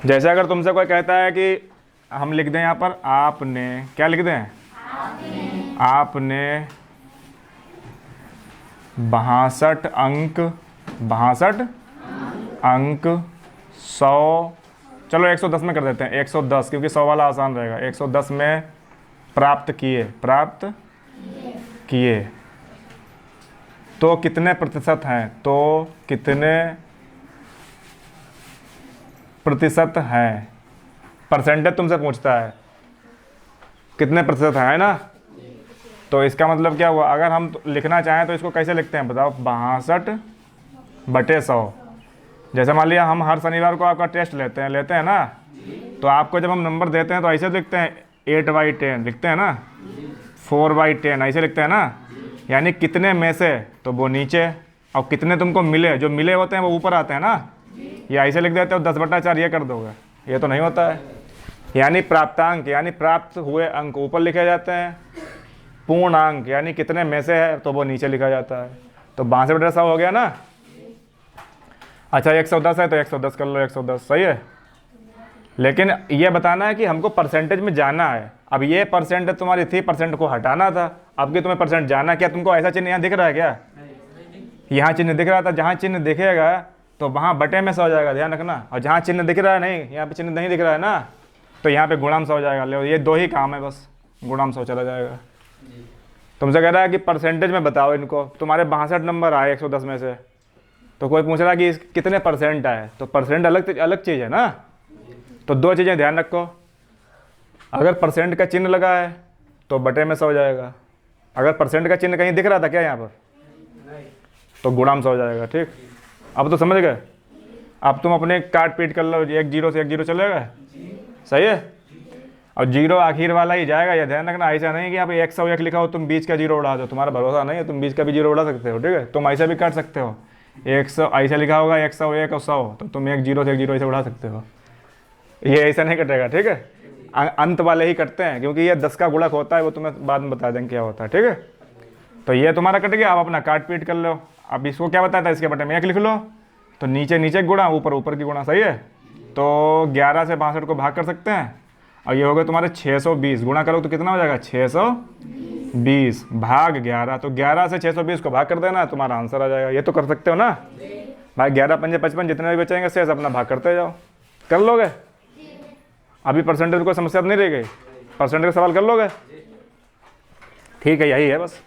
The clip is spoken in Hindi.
जैसे अगर तुमसे कोई कहता है कि हम लिख दें यहाँ पर आपने, क्या लिख दें, आपने 62 अंक 100, चलो 110 में कर देते हैं, 110, क्योंकि 100 वाला आसान रहेगा। 110 में प्राप्त किए तो कितने प्रतिशत हैं, तो कितने प्रतिशत हैं। परसेंटेज तुमसे पूछता है कितने प्रतिशत है ना। तो इसका मतलब क्या हुआ, अगर हम लिखना चाहें तो इसको कैसे लिखते हैं बताओ, 62/100। जैसे मान लिया हम हर शनिवार को आपका टेस्ट लेते हैं ना, तो आपको जब हम नंबर देते हैं तो ऐसे लिखते हैं 8/10 लिखते हैं ना, 4/10 ऐसे लिखते हैं ना। यानी कितने में से, तो वो नीचे, और कितने तुमको मिले, जो मिले होते हैं वो ऊपर आते हैं ना। या ऐसे लिख देते हो 10/4 ये कर दोगे, ये तो नहीं होता है। यानी प्राप्तांक यानी प्राप्त हुए अंक ऊपर लिखे जाते हैं, पूर्णांक यानी कितने में से है तो वो नीचे लिखा जाता है। तो 62/100 हो गया ना। अच्छा 110 है तो 110 कर लो, 110 सही है। लेकिन ये बताना है कि हमको परसेंटेज में जाना है। अब ये परसेंट तुम्हारी थी, परसेंट को हटाना था। अब कि तुम्हें परसेंट जाना, क्या तुमको ऐसा चिन्ह यहाँ दिख रहा है क्या, यहाँ चिन्ह दिख रहा था, जहाँ चिन्ह दिखेगा तो वहाँ बटे में 100 हो जाएगा, ध्यान रखना। और जहाँ चिन्ह दिख रहा है नहीं, यहाँ पे चिन्ह नहीं दिख रहा है ना, तो यहाँ पे गुणांश हो जाएगा। ले ये दो ही काम है बस, गुणांश हो चला जाएगा। तुमसे कह रहा है कि परसेंटेज में बताओ इनको, तुम्हारे 62 नंबर आए 110 में से, तो कोई पूछ रहा है कि कितने परसेंट आए, तो परसेंट अलग चीज़ है ना। तो दो चीज़ें ध्यान रखो, अगर परसेंट का चिन्ह लगा है तो बटे में 100 हो जाएगा। अगर परसेंट का चिन्ह कहीं दिख रहा था क्या यहाँ पर, तो गुणांश हो जाएगा। ठीक, अब तो समझ गए। अब तुम अपने काट पीट कर लो, 1 0 से 1 0 चलेगा, सही है। और 0 आखिर वाला ही जाएगा, या ध्यान रखना। ऐसा नहीं कि यहाँ पे 101 लिखा हो तुम बीच का 0 उड़ा दो, तुम्हारा भरोसा नहीं है, तुम बीच का भी 0 उड़ा सकते हो। ठीक है, तुम ऐसा भी काट सकते हो, 100 ऐसा लिखा होगा 101 और 100, तो तुम 1 0 से 1 0 ऐसे उड़ा सकते हो। ये ऐसा नहीं कटेगा, ठीक है। अंत वाले ही कटते हैं, क्योंकि ये 10 का गुणक होता है, वो तुम्हें बाद में बता देंगे क्या होता है। ठीक है, तो ये तुम्हारा कट गया। अब अपना काट पीट कर लो। अब इसको क्या बताता है, इसके बटे में 1 लिख लो, तो नीचे नीचे गुणा, ऊपर ऊपर की गुणा, सही है। तो 11 से 62 को भाग कर सकते हैं, और ये हो गया तुम्हारे 620। गुणा करो तो कितना हो जाएगा, 620 भाग 11। तो 11 से 620 को भाग कर देना, तुम्हारा आंसर आ जाएगा। ये तो कर सकते हो ना भाई, 11 पंजे 55, जितने भी बचेंगे शेष अपना भाग करते जाओ। कर लोगे, अभी परसेंटेज को समस्या नहीं रह गई, परसेंटेज का सवाल कर लोगे। ठीक है, यही है बस।